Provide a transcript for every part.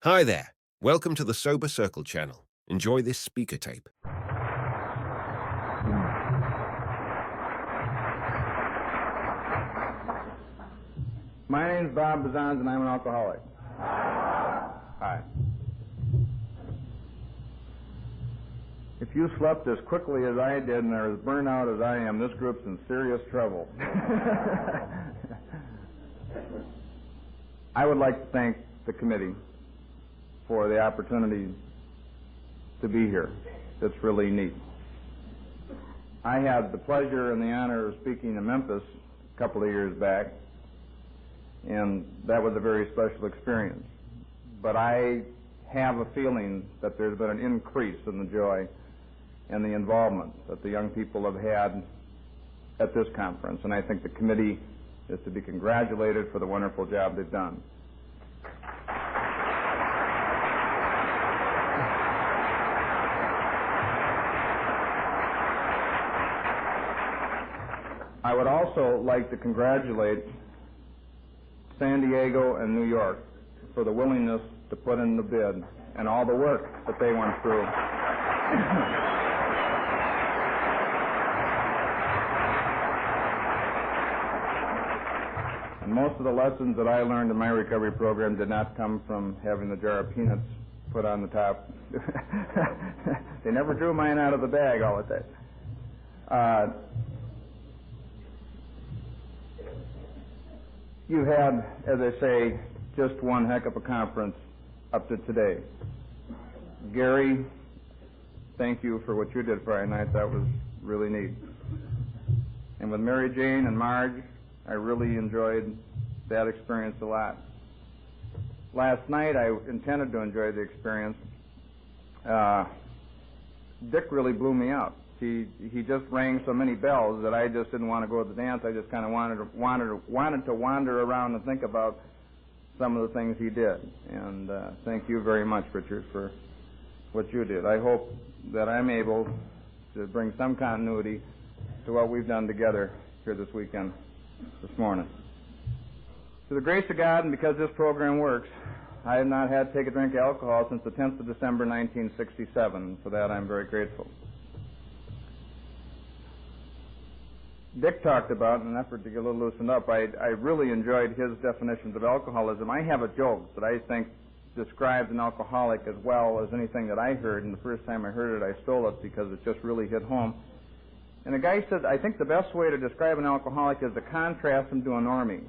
Hi there. Welcome to the Sober Circle channel. Enjoy this speaker tape. My name's Bob Bisan, and I'm an alcoholic. Hi. If you slept as quickly as I did and are as burnt out as I am, this group's in serious trouble. I would like to thank the committee for the opportunity to be here. It's really neat. I had the pleasure and the honor of speaking in Memphis a couple of years back, and that was a very special experience. But I have a feeling that there's been an increase in the joy and the involvement that the young people have had at this conference, and I think the committee is to be congratulated for the wonderful job they've done. I would also like to congratulate San Diego and New York for the willingness to put in the bid and all the work that they went through. And most of the lessons that I learned in my recovery program did not come from having the jar of peanuts put on the top. They never drew mine out of the bag all the time. You've had, as I say, just one heck of a conference up to today. Gary, thank you for what you did Friday night. That was really neat. And with Mary Jane and Marge, I really enjoyed that experience a lot. Last night, I intended to enjoy the experience. Dick really blew me out. He just rang so many bells that I just didn't want to go to the dance. I just kind of wanted to wander around and think about some of the things he did. And thank you very much, Richard, for what you did. I hope that I'm able to bring some continuity to what we've done together here this weekend, this morning. To the grace of God, and because this program works, I have not had to take a drink of alcohol since the 10th of December, 1967. For that, I'm very grateful. Dick talked about, in an effort to get a little loosened up, I really enjoyed his definitions of alcoholism. I have a joke that I think describes an alcoholic as well as anything that I heard, and the first time I heard it, I stole it because it just really hit home. And the guy said, I think the best way to describe an alcoholic is to contrast him to a normie.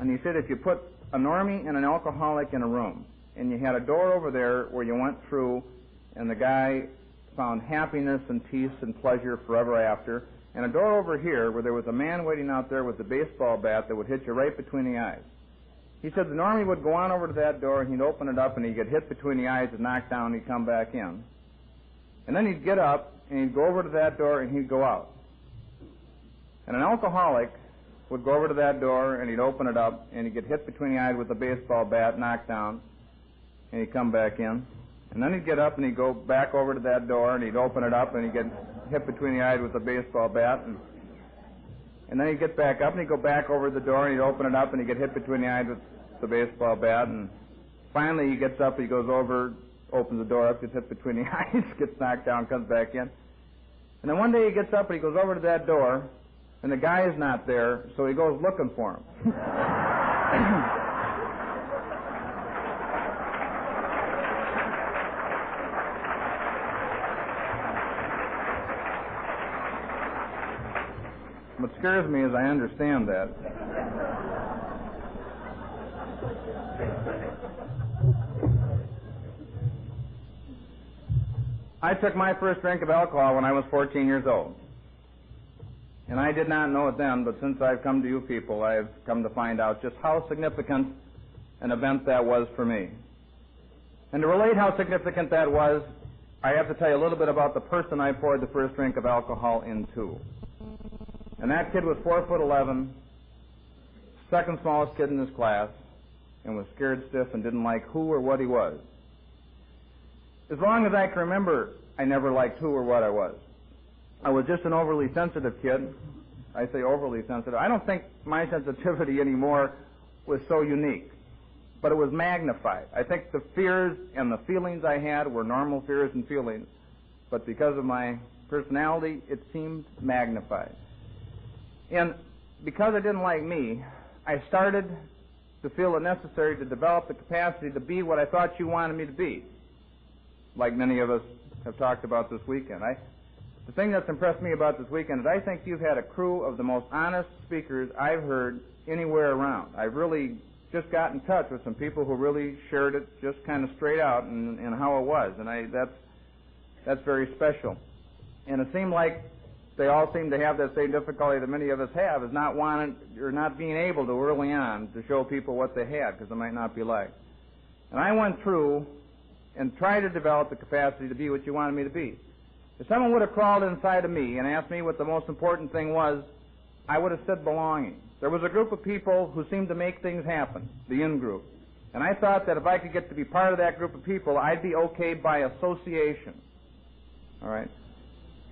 And he said if you put a normie and an alcoholic in a room, and you had a door over there where you went through, and the guy found happiness and peace and pleasure forever after, and a door over here where there was a man waiting out there with a baseball bat that would hit you right between the eyes. He said the normie would go on over to that door, and he'd open it up, and he'd get hit between the eyes and knocked down, and he'd come back in. And then he'd get up, and he'd go over to that door, and he'd go out. And an alcoholic would go over to that door, and he'd open it up, and he'd get hit between the eyes with a baseball bat, knocked down, and he'd come back in. And then he'd get up, and he'd go back over to that door, and he'd open it up, and he'd get hit between the eyes with a baseball bat. And then he'd get back up, and he'd go back over the door, and he'd open it up, and he'd get hit between the eyes with the baseball bat. And finally he gets up, he goes over, opens the door up, gets hit between the eyes, gets knocked down, comes back in. And then one day he gets up, and he goes over to that door, and the guy is not there, so he goes looking for him. What scares me is I understand that. I took my first drink of alcohol when I was 14 years old. And I did not know it then, but since I've come to you people, I have come to find out just how significant an event that was for me. And to relate how significant that was, I have to tell you a little bit about the person I poured the first drink of alcohol into. And that kid was 4'11", second smallest kid in his class, and was scared stiff and didn't like who or what he was. As long as I can remember, I never liked who or what I was. I was just an overly sensitive kid. I say overly sensitive. I don't think my sensitivity anymore was so unique. but it was magnified. I think the fears and the feelings I had were normal fears and feelings, but because of my personality, it seemed magnified. And because it didn't like me, I started to feel it necessary to develop the capacity to be what I thought you wanted me to be, like many of us have talked about this weekend. The thing that's impressed me about this weekend is I think you've had a crew of the most honest speakers I've heard anywhere around. I've really just got in touch with some people who really shared it just kind of straight out and how it was, and that's very special. And it seemed like they all seem to have that same difficulty that many of us have, is not wanting or not being able to early on to show people what they had because it might not be liked. And I went through and tried to develop the capacity to be what you wanted me to be. If someone would have crawled inside of me and asked me what the most important thing was, I would have said belonging. There was a group of people who seemed to make things happen, the in-group. And I thought that if I could get to be part of that group of people, I'd be okay by association. All right?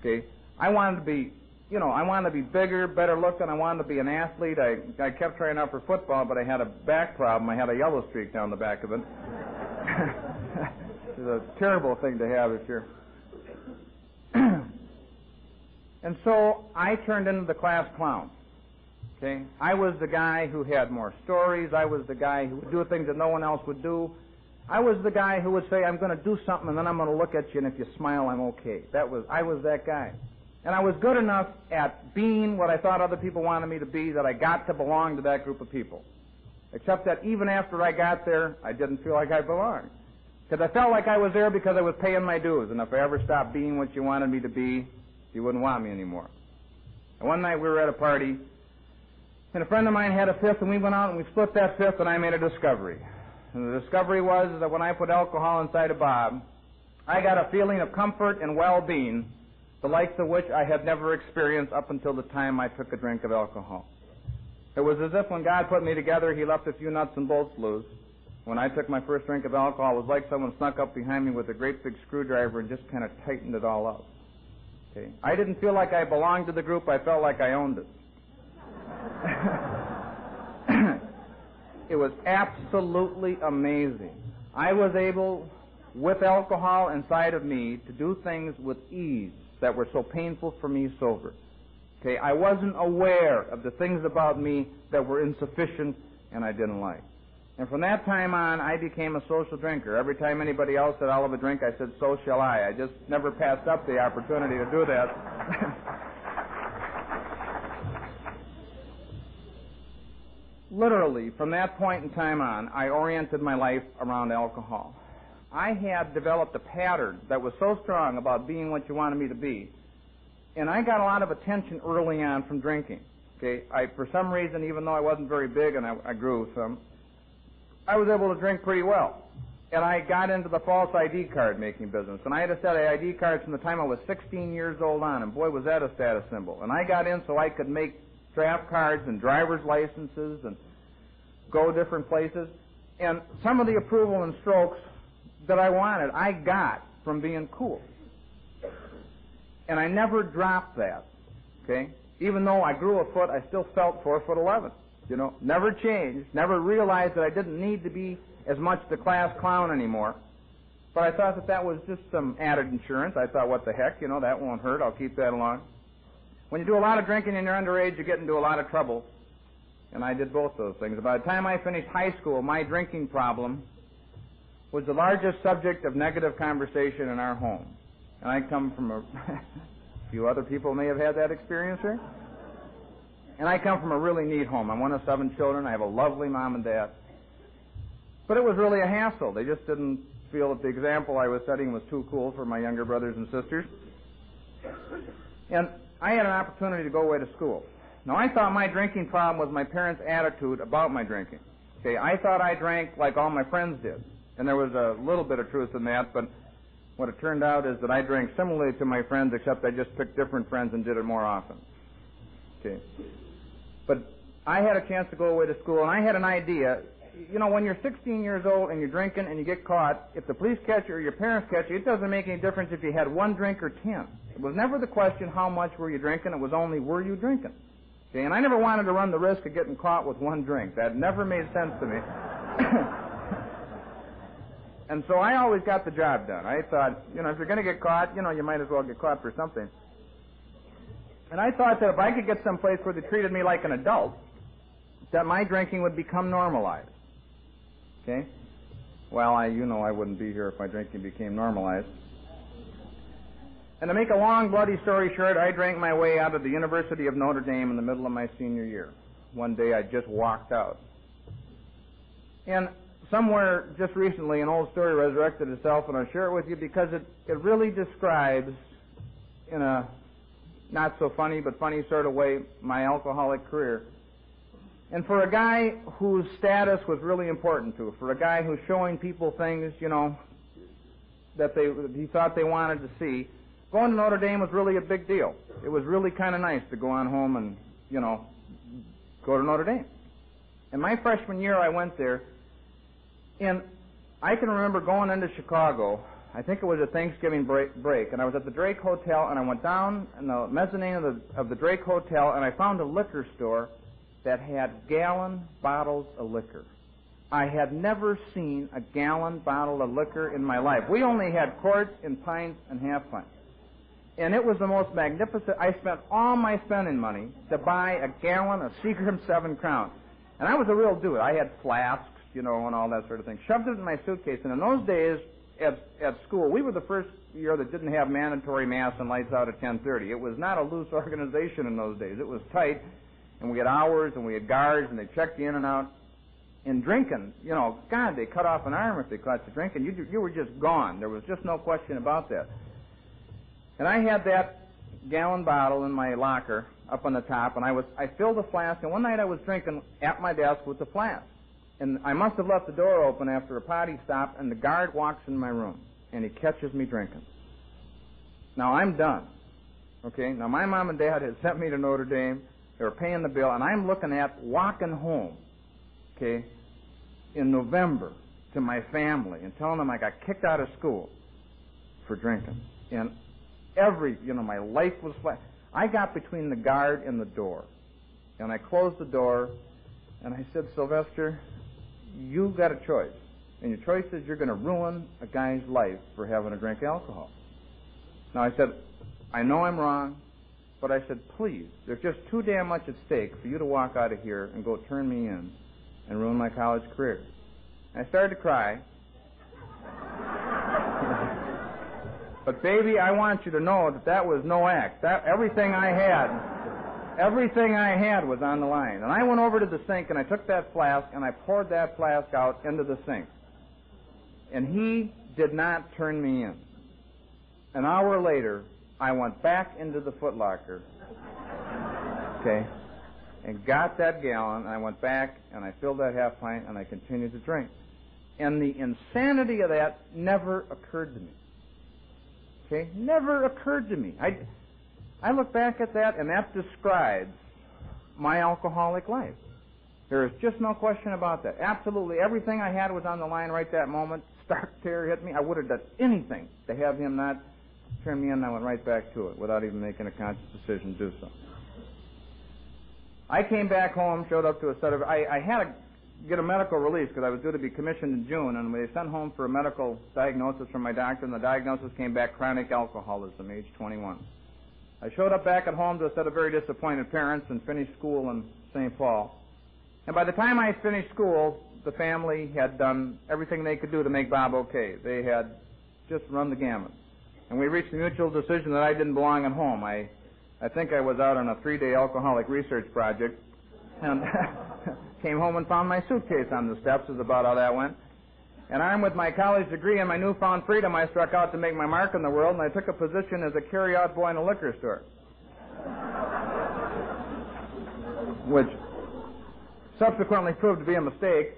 Okay? I wanted to be, I wanted to be bigger, better looking. I wanted to be an athlete. I kept trying out for football, but I had a back problem. I had a yellow streak down the back of it. It's a terrible thing to have if you're... And so I turned into the class clown. Okay? I was the guy who had more stories. I was the guy who would do things that no one else would do. I was the guy who would say, I'm going to do something, and then I'm going to look at you, and if you smile, I'm okay. I was that guy. And I was good enough at being what I thought other people wanted me to be that I got to belong to that group of people. Except that even after I got there, I didn't feel like I belonged. Because I felt like I was there because I was paying my dues, and if I ever stopped being what you wanted me to be, you wouldn't want me anymore. And one night we were at a party, and a friend of mine had a fifth, and we went out and we split that fifth, and I made a discovery. And the discovery was that when I put alcohol inside of Bob, I got a feeling of comfort and well-being, the likes of which I had never experienced up until the time I took a drink of alcohol. It was as if when God put me together, he left a few nuts and bolts loose. When I took my first drink of alcohol, it was like someone snuck up behind me with a great big screwdriver and just kind of tightened it all up. Okay? I didn't feel like I belonged to the group. I felt like I owned it. It was absolutely amazing. I was able, with alcohol inside of me, to do things with ease that were so painful for me sober. Okay? I wasn't aware of the things about me that were insufficient and I didn't like. And from that time on, I became a social drinker. Every time anybody else said, I'll have a drink, I said, so shall I. I just never passed up the opportunity to do that. Literally, from that point in time on, I oriented my life around alcohol. I had developed a pattern that was so strong about being what you wanted me to be, and I got a lot of attention early on from drinking. Okay, for some reason, even though I wasn't very big and I grew some, I was able to drink pretty well. And I got into the false ID card making business. And I had a set of ID cards from the time I was 16 years old on, and boy, was that a status symbol. And I got in so I could make draft cards and driver's licenses and go different places. And some of the approval and strokes that I wanted, I got from being cool. And I never dropped that, okay? Even though I grew a foot, I still felt 4'11". You know, never changed, never realized that I didn't need to be as much the class clown anymore. But I thought that that was just some added insurance. I thought, what the heck, you know, that won't hurt. I'll keep that along. When you do a lot of drinking and you're underage, you get into a lot of trouble. And I did both those things. By the time I finished high school, my drinking problem was the largest subject of negative conversation in our home. And I come from a few other people may have had that experience here. And I come from a really neat home. I'm one of 7 children. I have a lovely mom and dad. But it was really a hassle. They just didn't feel that the example I was setting was too cool for my younger brothers and sisters. And I had an opportunity to go away to school. Now, I thought my drinking problem was my parents' attitude about my drinking. Okay, I thought I drank like all my friends did. And there was a little bit of truth in that, but what it turned out is that I drank similarly to my friends, except I just picked different friends and did it more often. Okay. But I had a chance to go away to school, and I had an idea. You know, when you're 16 years old and you're drinking and you get caught, if the police catch you or your parents catch you, it doesn't make any difference if you had 1 drink or 10. It was never the question, how much were you drinking? It was only, were you drinking? Okay, and I never wanted to run the risk of getting caught with 1 drink. That never made sense to me. And so I always got the job done. I thought, if you're going to get caught, you might as well get caught for something. And I thought that if I could get someplace where they treated me like an adult, that my drinking would become normalized. Okay? Well, I wouldn't be here if my drinking became normalized. And to make a long, bloody story short, I drank my way out of the University of Notre Dame in the middle of my senior year. One day I just walked out. And somewhere just recently an old story resurrected itself, and I'll share it with you because it really describes, in a not so funny but funny sort of way, my alcoholic career. And for a guy whose status was really important to, for a guy who's showing people things, that he thought they wanted to see, going to Notre Dame was really a big deal. It was really kind of nice to go on home and, go to Notre Dame. And my freshman year I went there, and I can remember going into Chicago. I think it was a Thanksgiving break, and I was at the Drake Hotel, and I went down in the mezzanine of the Drake Hotel, and I found a liquor store that had gallon bottles of liquor. I had never seen a gallon bottle of liquor in my life. We only had quarts and pints and half pints. And it was the most magnificent. I spent all my spending money to buy a gallon of Seagram 7 Crown. And I was a real dude. I had flasks, and all that sort of thing. Shoved it in my suitcase. And in those days, at school, we were the first year that didn't have mandatory mass and lights out at 10:30. It was not a loose organization in those days. It was tight, and we had hours, and we had guards, and they checked you in and out. And drinking, God, they cut off an arm if they caught you drinking. You were just gone. There was just no question about that. And I had that gallon bottle in my locker up on the top, and I filled a flask, and one night I was drinking at my desk with the flask. And I must have left the door open after a potty stop, and the guard walks in my room, and he catches me drinking. Now, I'm done. Okay? Now, my mom and dad had sent me to Notre Dame. They were paying the bill, and I'm looking at walking home, okay, in November to my family and telling them I got kicked out of school for drinking. And my life was flat. I got between the guard and the door, and I closed the door, and I said, Sylvester, you've got a choice. And your choice is you're going to ruin a guy's life for having to drink alcohol. Now, I said, I know I'm wrong, but I said, please, there's just too damn much at stake for you to walk out of here and go turn me in and ruin my college career. And I started to cry. But, baby, I want you to know that was no act. Everything I had was on the line. And I went over to the sink, and I took that flask, and I poured that flask out into the sink. And he did not turn me in. An hour later, I went back into the Foot Locker, okay, and got that gallon, and I went back, and I filled that half pint, and I continued to drink. And the insanity of that never occurred to me. Okay? Never occurred to me. I look back at that, and that describes my alcoholic life. There is just no question about that. Absolutely everything I had was on the line right that moment. Stark terror hit me. I would have done anything to have him not turn me in, and I went right back to it without even making a conscious decision to do so. I came back home, showed up to a set of... I had to get a medical release because I was due to be commissioned in June, and we sent home for a medical diagnosis from my doctor, and the diagnosis came back chronic alcoholism, age 21. I showed up back at home to a set of very disappointed parents and finished school in St. Paul. And by the time I finished school, the family had done everything they could do to make Bob okay. They had just run the gamut. And we reached the mutual decision that I didn't belong at home. I think I was out on a 3-day alcoholic research project, and came home and found my suitcase on the steps, is about how that went. And armed with my college degree and my newfound freedom, I struck out to make my mark in the world, and I took a position as a carry-out boy in a liquor store, which subsequently proved to be a mistake.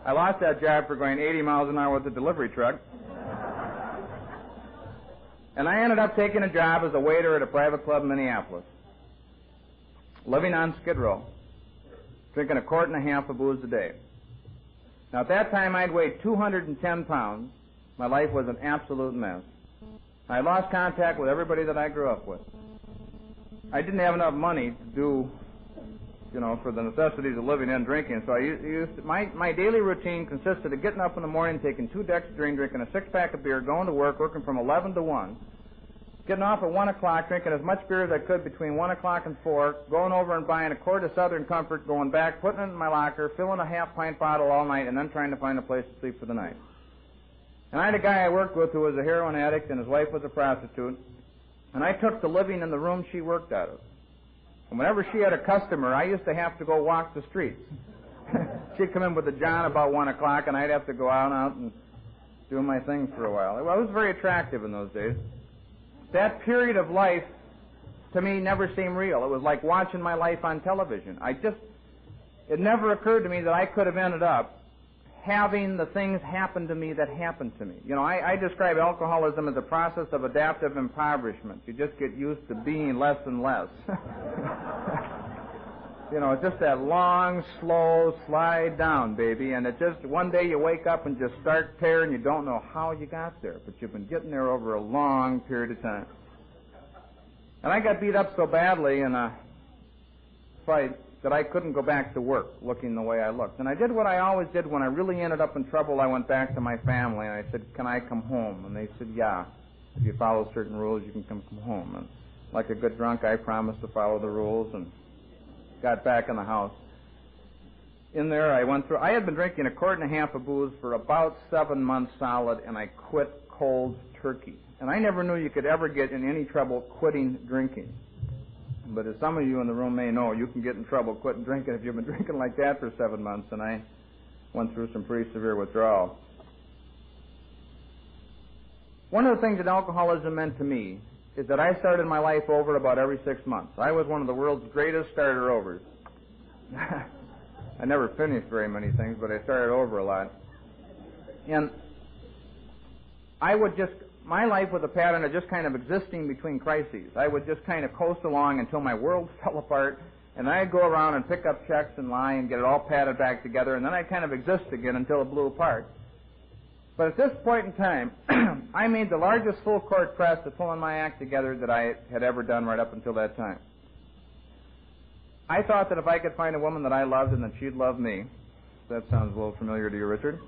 I lost that job for going 80 miles an hour with a delivery truck. And I ended up taking a job as a waiter at a private club in Minneapolis, living on Skid Row, drinking a quart and a half of booze a day. Now, at that time, I'd weighed 210 pounds. My life was an absolute mess. I lost contact with everybody that I grew up with. I didn't have enough money to do for the necessities of living and drinking. So my daily routine consisted of getting up in the morning, taking 2 Dexedrine, drinking a 6-pack of beer, going to work, working from 11 to 1, getting off at 1 o'clock, drinking as much beer as I could between 1 o'clock and 4, going over and buying a quart of Southern Comfort, going back, putting it in my locker, filling a half-pint bottle all night, and then trying to find a place to sleep for the night. And I had a guy I worked with who was a heroin addict, and his wife was a prostitute, and I took to living in the room she worked out of. And whenever she had a customer, I used to have to go walk the streets. She'd come in with a John about 1 o'clock, and I'd have to go out and do my thing for a while. It was very attractive in those days. That period of life, to me, never seemed real. It was like watching my life on television. It never occurred to me that I could have ended up having the things happen to me that happened to me. I describe alcoholism as a process of adaptive impoverishment. You just get used to being less and less. It's just that long, slow slide down, baby, and it just, one day you wake up and just start tearing, you don't know how you got there, but you've been getting there over a long period of time. And I got beat up so badly in a fight that I couldn't go back to work looking the way I looked. And I did what I always did when I really ended up in trouble. I went back to my family and I said, "Can I come home?" And they said, "Yeah. If you follow certain rules, you can come home." And like a good drunk, I promised to follow the rules and got back in the house. In there, I had been drinking 1.5 quarts of booze for about 7 months solid, and I quit cold turkey. And I never knew you could ever get in any trouble quitting drinking. But as some of you in the room may know, you can get in trouble quitting drinking if you've been drinking like that for 7 months, and I went through some pretty severe withdrawal. One of the things that alcoholism meant to me is that I started my life over about every 6 months. I was one of the world's greatest starter-overs. I never finished very many things, but I started over a lot. And my life was a pattern of just kind of existing between crises. I would just kind of coast along until my world fell apart, and I'd go around and pick up checks and lie and get it all padded back together, and then I'd kind of exist again until it blew apart. But at this point in time, I made the largest full-court press of pulling my act together that I had ever done right up until that time. I thought that if I could find a woman that I loved and that she'd love me, that sounds a little familiar to you, Richard,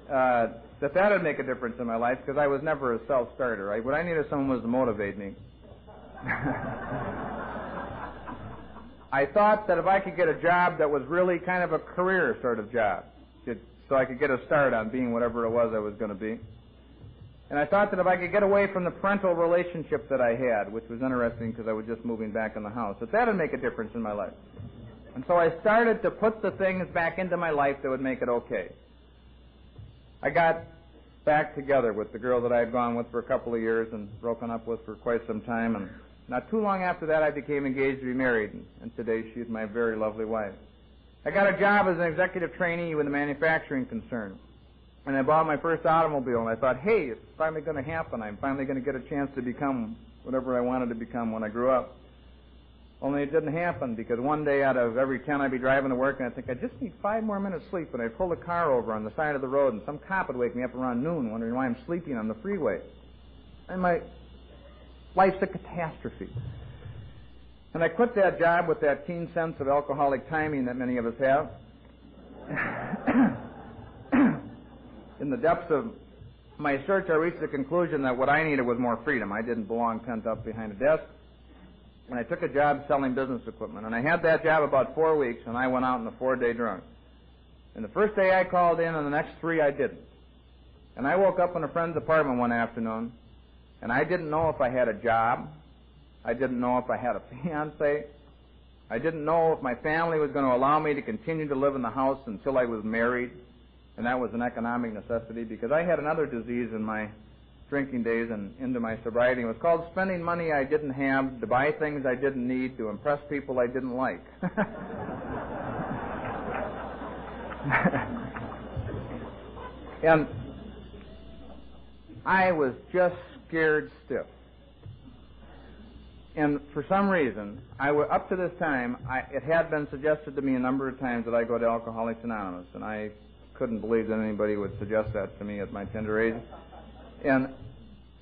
that would make a difference in my life, because I was never a self-starter. What I needed someone was to motivate me. I thought that if I could get a job that was really kind of a career sort of job, so I could get a start on being whatever it was I was going to be. And I thought that if I could get away from the parental relationship that I had, which was interesting because I was just moving back in the house, that would make a difference in my life. And so I started to put the things back into my life that would make it okay. I got back together with the girl that I had gone with for a couple of years and broken up with for quite some time, and not too long after that I became engaged to be married, and today she is my very lovely wife. I got a job as an executive trainee with a manufacturing concern, and I bought my first automobile, and I thought, hey, it's finally going to happen. I'm finally going to get a chance to become whatever I wanted to become when I grew up. Only it didn't happen, because one day out of every 10 I'd be driving to work, and I'd think, I just need 5 more minutes sleep, and I'd pull the car over on the side of the road, and some cop would wake me up around noon wondering why I'm sleeping on the freeway. And my life's a catastrophe. And I quit that job with that keen sense of alcoholic timing that many of us have. In the depths of my search, I reached the conclusion that what I needed was more freedom. I didn't belong pent up behind a desk. And I took a job selling business equipment. And I had that job about 4 weeks, and I went out on a 4-day drunk. And the first day I called in, and the next 3 I didn't. And I woke up in a friend's apartment one afternoon, and I didn't know if I had a job. I didn't know if I had a fiancé. I didn't know if my family was going to allow me to continue to live in the house until I was married. And that was an economic necessity, because I had another disease in my drinking days and into my sobriety. It was called spending money I didn't have, to buy things I didn't need, to impress people I didn't like. And I was just scared stiff. And for some reason, up to this time, it had been suggested to me a number of times that I go to Alcoholics Anonymous, and I couldn't believe that anybody would suggest that to me at my tender age. And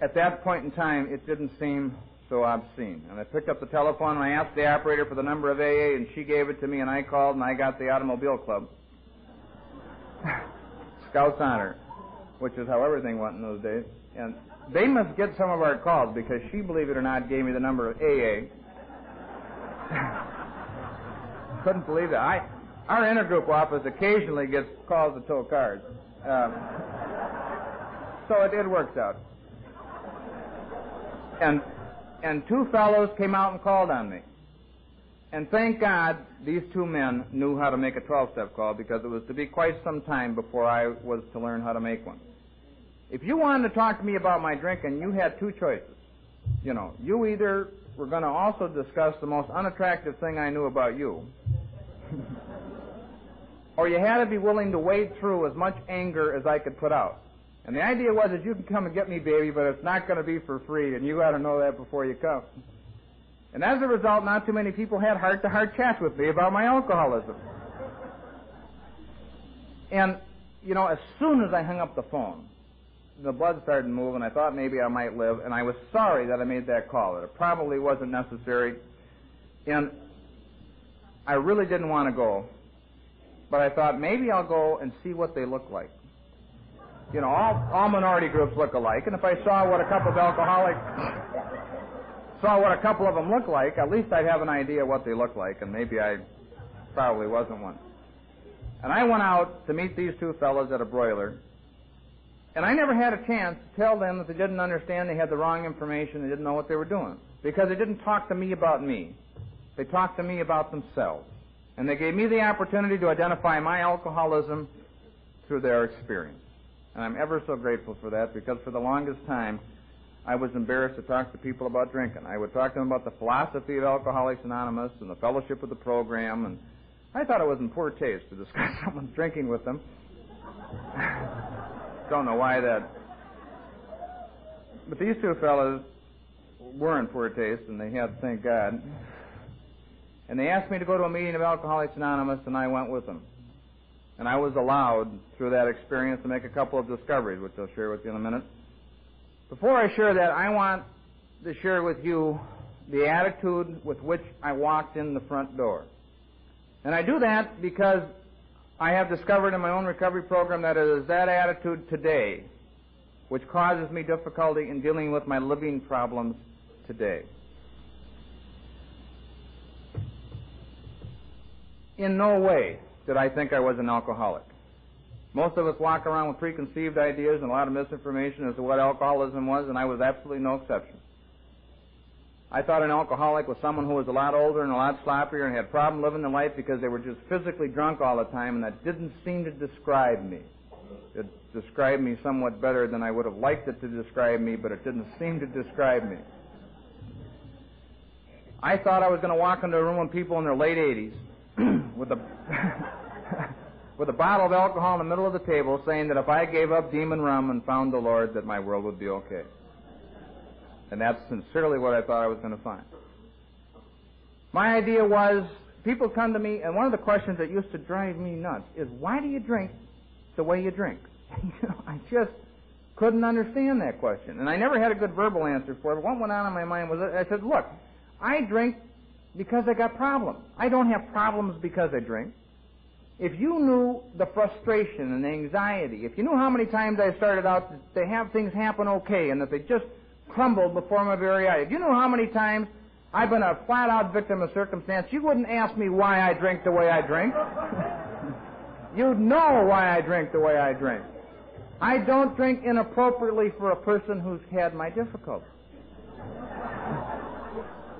at that point in time, it didn't seem so obscene. And I picked up the telephone and I asked the operator for the number of AA, and she gave it to me, and I called and I got the Automobile Club. Scouts Honor, which is how everything went in those days. And they must get some of our calls because she, believe it or not, gave me the number of AA. Couldn't believe that. Our intergroup office occasionally gets calls to tow cars. So it works out. And two fellows came out and called on me. And thank God these two men knew how to make a 12-step call, because it was to be quite some time before I was to learn how to make one. If you wanted to talk to me about my drinking, you had two choices. You either were going to also discuss the most unattractive thing I knew about you, or you had to be willing to wade through as much anger as I could put out. And the idea was that you can come and get me, baby, but it's not going to be for free, and you got to know that before you come. And as a result, not too many people had heart-to-heart chats with me about my alcoholism. And, as soon as I hung up the phone, the blood started to move, and I thought maybe I might live, and I was sorry that I made that call. It probably wasn't necessary, and I really didn't want to go. But I thought, maybe I'll go and see what they look like. All minority groups look alike, and if I saw what a couple of alcoholics saw what a couple of them look like, at least I'd have an idea what they look like, and maybe I probably wasn't one. And I went out to meet these two fellows at a broiler, and I never had a chance to tell them that they didn't understand, they had the wrong information, they didn't know what they were doing, because they didn't talk to me about me. They talked to me about themselves. And they gave me the opportunity to identify my alcoholism through their experience. And I'm ever so grateful for that, because for the longest time, I was embarrassed to talk to people about drinking. I would talk to them about the philosophy of Alcoholics Anonymous and the fellowship of the program, and I thought it was in poor taste to discuss someone's drinking with them. Don't know why that. But these two fellows were in poor taste, and they had, thank God. And they asked me to go to a meeting of Alcoholics Anonymous, and I went with them. And I was allowed, through that experience, to make a couple of discoveries, which I'll share with you in a minute. Before I share that, I want to share with you the attitude with which I walked in the front door. And I do that because I have discovered in my own recovery program that it is that attitude today which causes me difficulty in dealing with my living problems today. In no way did I think I was an alcoholic. Most of us walk around with preconceived ideas and a lot of misinformation as to what alcoholism was, and I was absolutely no exception. I thought an alcoholic was someone who was a lot older and a lot sloppier and had problem living their life because they were just physically drunk all the time, and that didn't seem to describe me. It described me somewhat better than I would have liked it to describe me, but it didn't seem to describe me. I thought I was going to walk into a room with people in their late 80s with a with a bottle of alcohol in the middle of the table, saying that if I gave up demon rum and found the Lord, that my world would be okay. And that's sincerely what I thought I was going to find. My idea was, people come to me, and one of the questions that used to drive me nuts is, why do you drink the way you drink? I just couldn't understand that question. And I never had a good verbal answer for it. What went on in my mind was, I said, look, I drink because I got problems. I don't have problems because I drink. If you knew the frustration and the anxiety, if you knew how many times I started out to have things happen okay and that they just crumbled before my very eyes, if you knew how many times I've been a flat-out victim of circumstance, you wouldn't ask me why I drink the way I drink. You'd know why I drink the way I drink. I don't drink inappropriately for a person who's had my difficulties.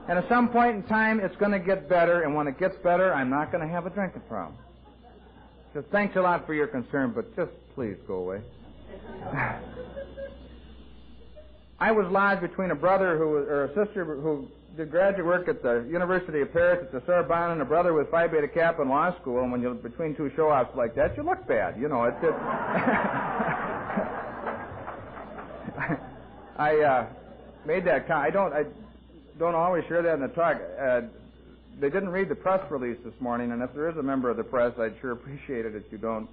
And at some point in time, it's going to get better, and when it gets better, I'm not going to have a drinking problem. So thanks a lot for your concern, but just please go away. I was lodged between a brother or a sister who did graduate work at the University of Paris at the Sorbonne, and a brother with Phi Beta Kappa in law school. And when you're between two show-offs like that, you look bad. I made that comment. I don't always share that in the talk. They didn't read the press release this morning, and if there is a member of the press, I'd sure appreciate it if you don't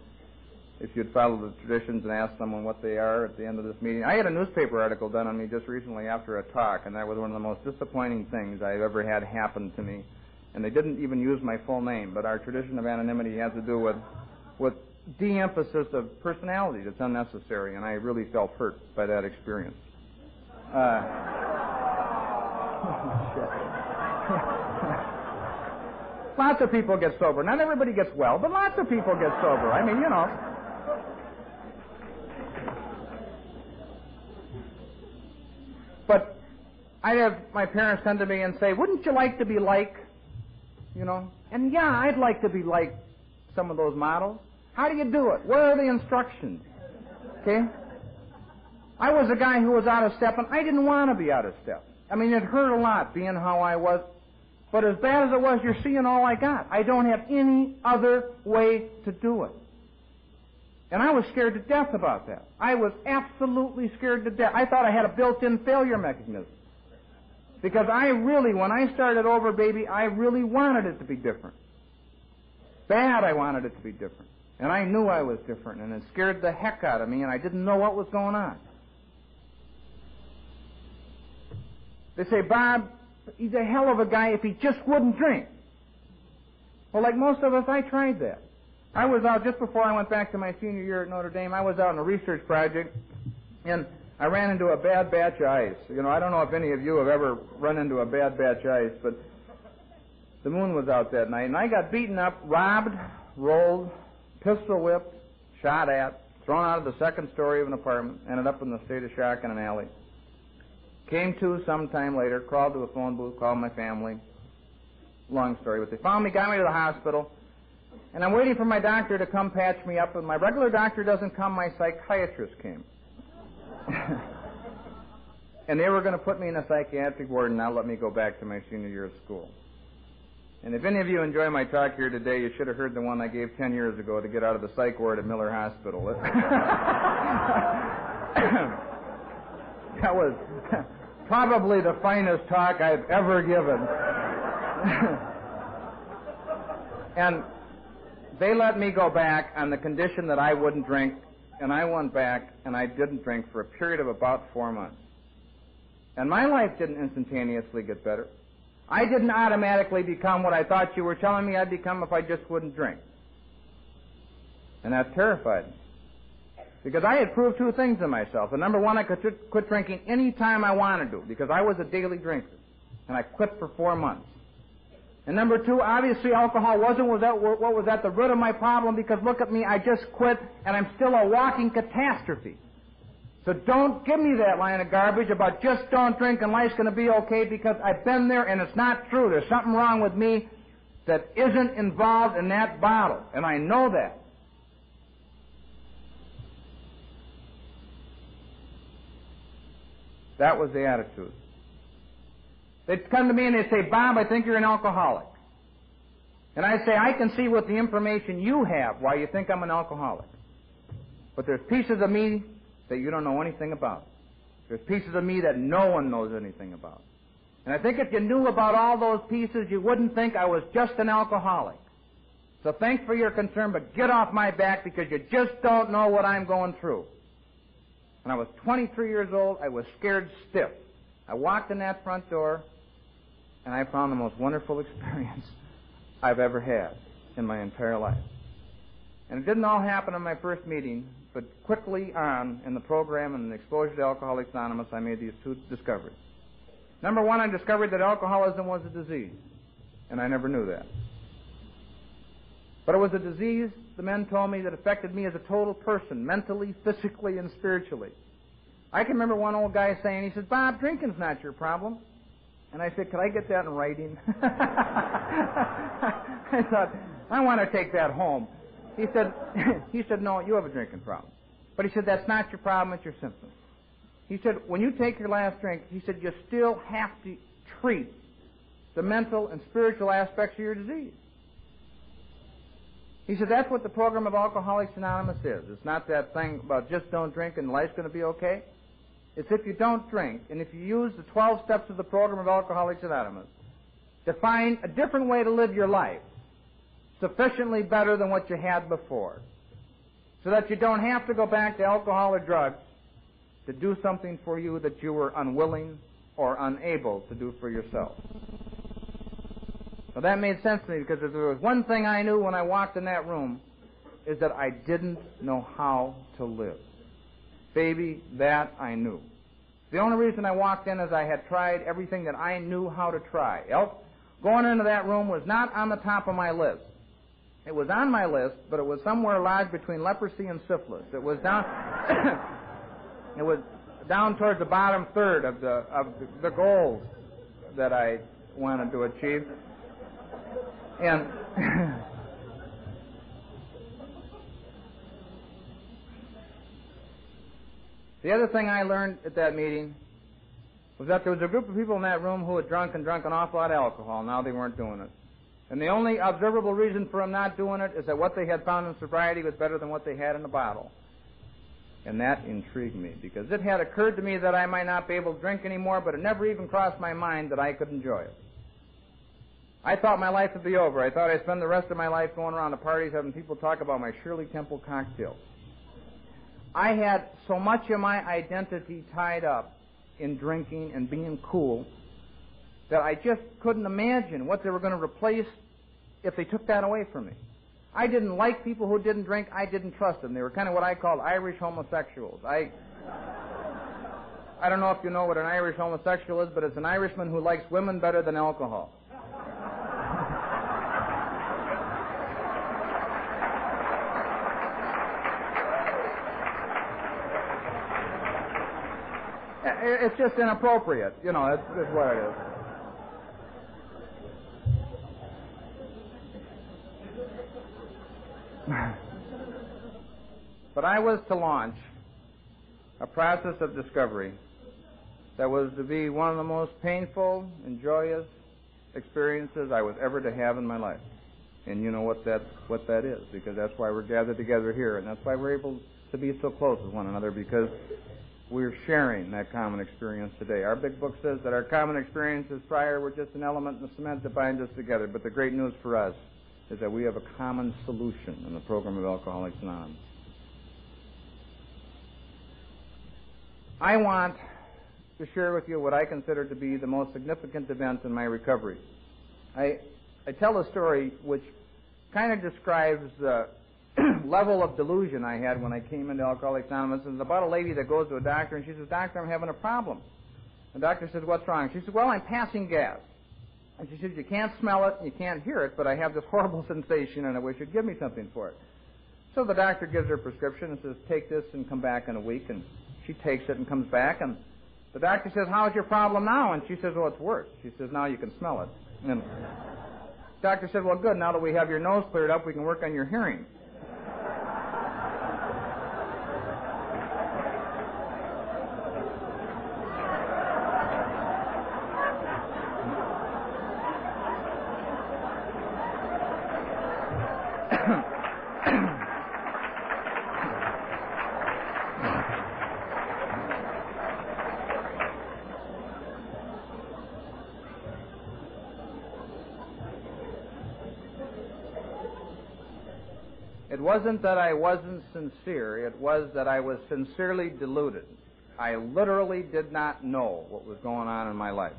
if you'd follow the traditions and ask someone what they are at the end of this meeting. I had a newspaper article done on me just recently after a talk, and that was one of the most disappointing things I've ever had happen to me. And they didn't even use my full name, but our tradition of anonymity has to do with de-emphasis of personality that's unnecessary, and I really felt hurt by that experience. Lots of people get sober. Not everybody gets well, but lots of people get sober. I mean, you know. But I'd have my parents come to me and say, wouldn't you like to be like, you know? And yeah, I'd like to be like some of those models. How do you do it? Where are the instructions? Okay? I was a guy who was out of step, and I didn't want to be out of step. I mean, it hurt a lot being how I was. But as bad as it was, you're seeing all I got. I don't have any other way to do it. And I was scared to death about that. I was absolutely scared to death. I thought I had a built-in failure mechanism. Because I really, when I started over, baby, I really wanted it to be different. Bad, I wanted it to be different. And I knew I was different, and it scared the heck out of me, and I didn't know what was going on. They say, Bob, he's a hell of a guy if he just wouldn't drink. Well, like most of us, I tried that. I was out just before I went back to my senior year at Notre Dame. I was out on a research project, and I ran into a bad batch of ice. You know, I don't know if any of you have ever run into a bad batch of ice, but the moon was out that night, and I got beaten up, robbed, rolled, pistol whipped, shot at, thrown out of the second story of an apartment, ended up in the state of shock in an alley. Came to sometime later, crawled to a phone booth, called my family. Long story, but they found me, got me to the hospital, and I'm waiting for my doctor to come patch me up, and my regular doctor doesn't come, my psychiatrist came. And they were going to put me in a psychiatric ward and not let me go back to my senior year of school. And if any of you enjoy my talk here today, you should have heard the one I gave 10 years ago to get out of the psych ward at Miller Hospital. That was probably the finest talk I've ever given. And they let me go back on the condition that I wouldn't drink, and I went back and I didn't drink for a period of about 4 months. And my life didn't instantaneously get better. I didn't automatically become what I thought you were telling me I'd become if I just wouldn't drink. And that terrified me. Because I had proved two things to myself. And number one, I could quit drinking any time I wanted to, because I was a daily drinker. And I quit for 4 months. And number two, obviously alcohol what was at the root of my problem, because look at me, I just quit, and I'm still a walking catastrophe. So don't give me that line of garbage about just don't drink and life's going to be okay, because I've been there and it's not true. There's something wrong with me that isn't involved in that bottle, and I know that. That was the attitude. They'd come to me and they'd say, Bob, I think you're an alcoholic. And I'd say, I can see with the information you have why you think I'm an alcoholic. But there's pieces of me that you don't know anything about. There's pieces of me that no one knows anything about. And I think if you knew about all those pieces, you wouldn't think I was just an alcoholic. So thanks for your concern, but get off my back, because you just don't know what I'm going through. When I was 23 years old, I was scared stiff. I walked in that front door, and I found the most wonderful experience I've ever had in my entire life. And it didn't all happen in my first meeting, but quickly on in the program and the exposure to Alcoholics Anonymous, I made these two discoveries. Number one, I discovered that alcoholism was a disease, and I never knew that. But it was a disease, the men told me, that affected me as a total person, mentally, physically, and spiritually. I can remember one old guy saying, he said, Bob, drinking's not your problem. And I said, could I get that in writing? I thought, I want to take that home. He said, no, you have a drinking problem. But he said, that's not your problem, it's your symptom. He said, when you take your last drink, he said, you still have to treat the mental and spiritual aspects of your disease. He said, that's what the program of Alcoholics Anonymous is. It's not that thing about just don't drink and life's going to be okay. It's if you don't drink, and if you use the 12 steps of the program of Alcoholics Anonymous to find a different way to live your life, sufficiently better than what you had before, so that you don't have to go back to alcohol or drugs to do something for you that you were unwilling or unable to do for yourself. Well, that made sense to me, because if there was one thing I knew when I walked in that room, is that I didn't know how to live. Baby, that I knew. The only reason I walked in is I had tried everything that I knew how to try. Going into that room was not on the top of my list. It was on my list, but it was somewhere lodged between leprosy and syphilis. It was down it was down towards the bottom third of the goals that I wanted to achieve. And the other thing I learned at that meeting was that there was a group of people in that room who had drunk an awful lot of alcohol. Now they weren't doing it. And the only observable reason for them not doing it is that what they had found in sobriety was better than what they had in the bottle. And that intrigued me, because it had occurred to me that I might not be able to drink anymore, but it never even crossed my mind that I could enjoy it. I thought my life would be over. I thought I'd spend the rest of my life going around to parties having people talk about my Shirley Temple cocktails. I had so much of my identity tied up in drinking and being cool that I just couldn't imagine what they were going to replace if they took that away from me. I didn't like people who didn't drink. I didn't trust them. They were kind of what I called Irish homosexuals. I don't know if you know what an Irish homosexual is, but it's an Irishman who likes women better than alcohol. It's just inappropriate. You know, that's what it is. But I was to launch a process of discovery that was to be one of the most painful and joyous experiences I was ever to have in my life. And you know what that is, because that's why we're gathered together here, and that's why we're able to be so close with one another, because we're sharing that common experience today. Our big book says that our common experiences prior were just an element in the cement that binds us together, but the great news for us is that we have a common solution in the program of Alcoholics Anonymous. I want to share with you what I consider to be the most significant event in my recovery. I tell a story which kind of describes the level of delusion I had when I came into Alcoholics Anonymous. It's about a lady that goes to a doctor and she says, "Doctor, I'm having a problem." The doctor says, "What's wrong?" She says, "Well, I'm passing gas." And she says, "You can't smell it and you can't hear it, but I have this horrible sensation and I wish you'd give me something for it." So the doctor gives her a prescription and says, "Take this and come back in a week." And she takes it and comes back, and the doctor says, "How's your problem now?" And she says, "Well, it's worse." She says, "Now you can smell it." And the doctor said, "Well, good. Now that we have your nose cleared up, we can work on your hearing." It wasn't that I wasn't sincere, it was that I was sincerely deluded. I literally did not know what was going on in my life.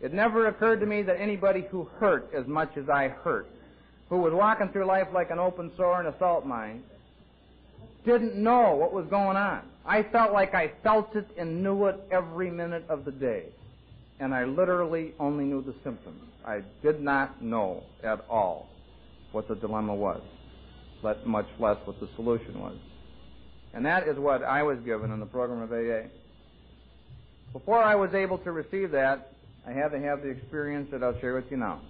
It never occurred to me that anybody who hurt as much as I hurt, who was walking through life like an open sore in a salt mine, didn't know what was going on. I felt like I felt it and knew it every minute of the day. And I literally only knew the symptoms. I did not know at all what the dilemma was, much less what the solution was. And that is what I was given in the program of AA. Before I was able to receive that, I had to have the experience that I'll share with you now.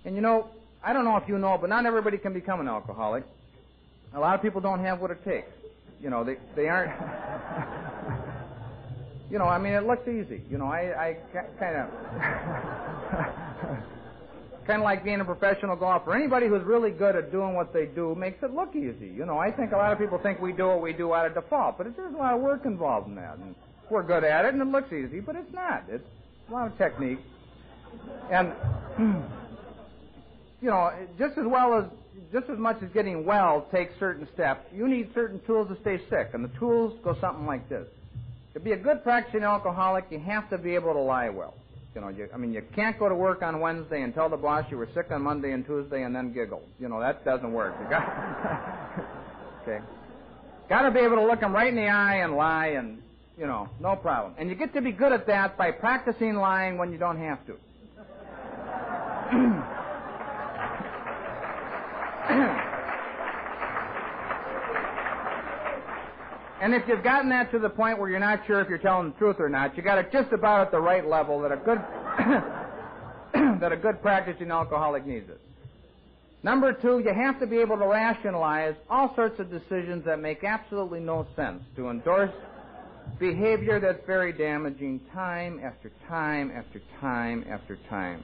And you know, I don't know if you know, but not everybody can become an alcoholic. A lot of people don't have what it takes. You know, they aren't... You know, I mean, it looks easy. You know, I kind of... kind of like being a professional golfer. Anybody who's really good at doing what they do makes it look easy. You know, I think a lot of people think we do what we do out of default, but there's a lot of work involved in that. And we're good at it, and it looks easy, but it's not. It's a lot of technique. And just as much as getting well takes certain steps, you need certain tools to stay sick, and the tools go something like this. To be a good practicing alcoholic, you have to be able to lie well. You can't go to work on Wednesday and tell the boss you were sick on Monday and Tuesday and then giggle. That doesn't work. Okay. Got to be able to look them right in the eye and lie, and no problem. And you get to be good at that by practicing lying when you don't have to. And if you've gotten that to the point where you're not sure if you're telling the truth or not, you got it just about at the right level that a good that a good practicing alcoholic needs it. Number two, you have to be able to rationalize all sorts of decisions that make absolutely no sense, to endorse behavior that's very damaging time after time after time after time.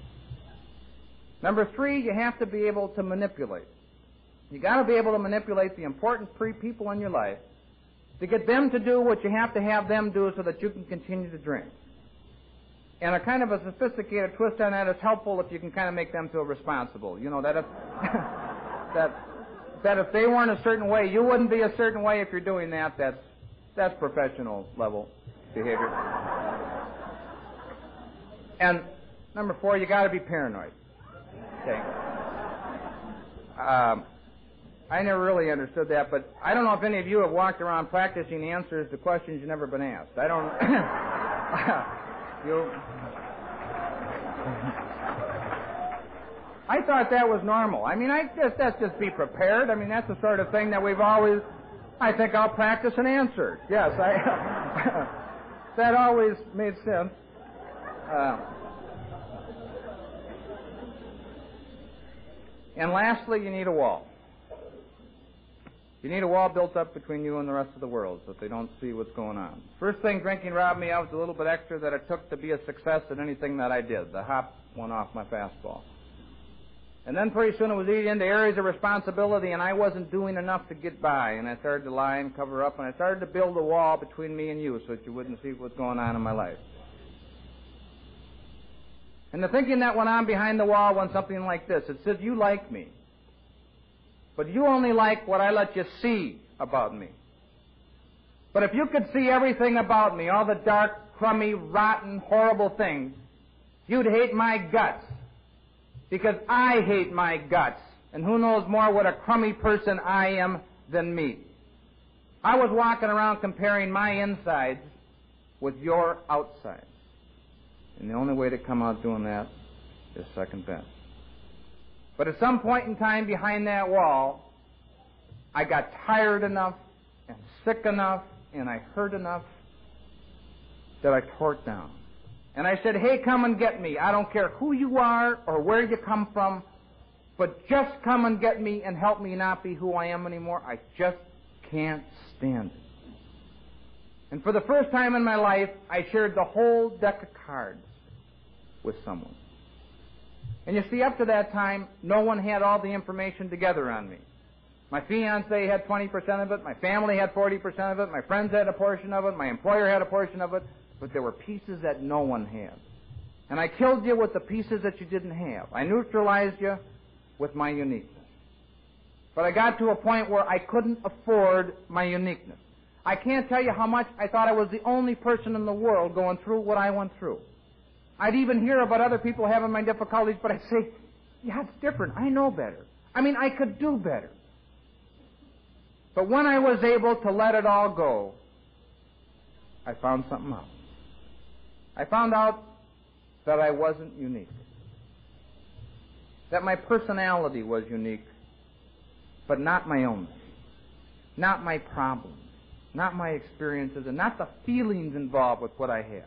Number three, you have to be able to manipulate. You got to be able to manipulate the important people in your life to get them to do what you have to have them do so that you can continue to drink. And a kind of a sophisticated twist on that is helpful if you can kind of make them feel responsible. That if that if they weren't a certain way, you wouldn't be a certain way. If you're doing that, that's professional level behavior. And number four, you got to be paranoid. Okay. I never really understood that, but I don't know if any of you have walked around practicing answers to questions you've never been asked. I don't. I thought that was normal. That's just be prepared. That's the sort of thing that we've always. I think I'll practice an answer. Yes, that always made sense. And lastly, you need a wall. You need a wall built up between you and the rest of the world so that they don't see what's going on. First thing drinking robbed me of was a little bit extra that it took to be a success at anything that I did. The hop went off my fastball. And then pretty soon it was eating into areas of responsibility, and I wasn't doing enough to get by. And I started to lie and cover up, and I started to build a wall between me and you so that you wouldn't see what's going on in my life. And the thinking that went on behind the wall went something like this. It said, you like me, but you only like what I let you see about me. But if you could see everything about me, all the dark, crummy, rotten, horrible things, you'd hate my guts. Because I hate my guts. And who knows more what a crummy person I am than me. I was walking around comparing my insides with your outsides. And the only way to come out doing that is second best. But at some point in time behind that wall, I got tired enough and sick enough and I hurt enough that I tore it down. And I said, hey, come and get me. I don't care who you are or where you come from, but just come and get me and help me not be who I am anymore. I just can't stand it. And for the first time in my life, I shared the whole deck of cards with someone. And you see, up to that time, no one had all the information together on me. My fiancé had 20% of it, my family had 40% of it, my friends had a portion of it, my employer had a portion of it, but there were pieces that no one had. And I killed you with the pieces that you didn't have. I neutralized you with my uniqueness. But I got to a point where I couldn't afford my uniqueness. I can't tell you how much I thought I was the only person in the world going through what I went through. I'd even hear about other people having my difficulties, but I'd say, yeah, it's different. I know better. I could do better. But when I was able to let it all go, I found something out. I found out that I wasn't unique. That my personality was unique, but not my illness, not my problems, not my experiences, and not the feelings involved with what I had.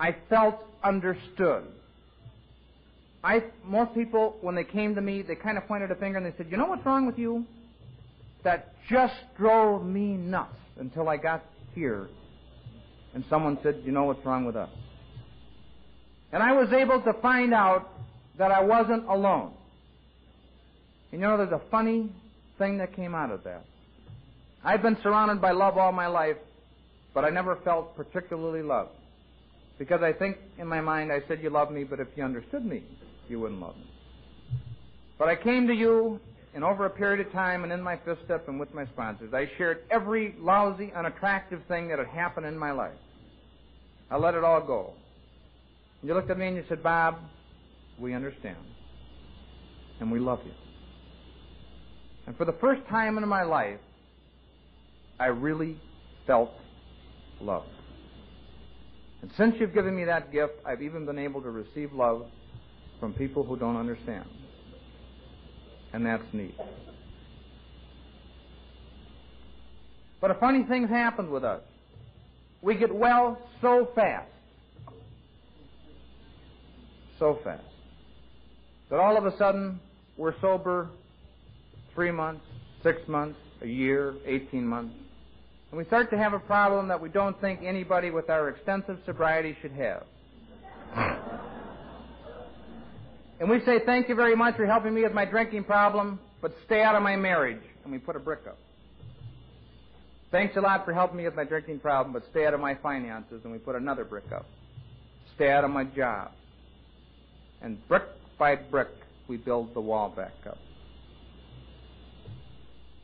I felt understood. Most people, when they came to me, they kind of pointed a finger and they said, you know what's wrong with you? That just drove me nuts until I got here. And someone said, you know what's wrong with us? And I was able to find out that I wasn't alone. And there's a funny thing that came out of that. I've been surrounded by love all my life, but I never felt particularly loved. Because I think in my mind I said you love me, but if you understood me, you wouldn't love me. But I came to you, and over a period of time and in my fifth step and with my sponsors, I shared every lousy, unattractive thing that had happened in my life. I let it all go. And you looked at me and you said, Bob, we understand. And we love you. And for the first time in my life, I really felt love. And since you've given me that gift, I've even been able to receive love from people who don't understand. And that's neat. But a funny thing's happened with us. We get well so fast. So fast. That all of a sudden, we're sober 3 months, 6 months, a year, 18 months. And we start to have a problem that we don't think anybody with our extensive sobriety should have. And we say, thank you very much for helping me with my drinking problem, but stay out of my marriage. And we put a brick up. Thanks a lot for helping me with my drinking problem, but stay out of my finances. And we put another brick up. Stay out of my job. And brick by brick, we build the wall back up.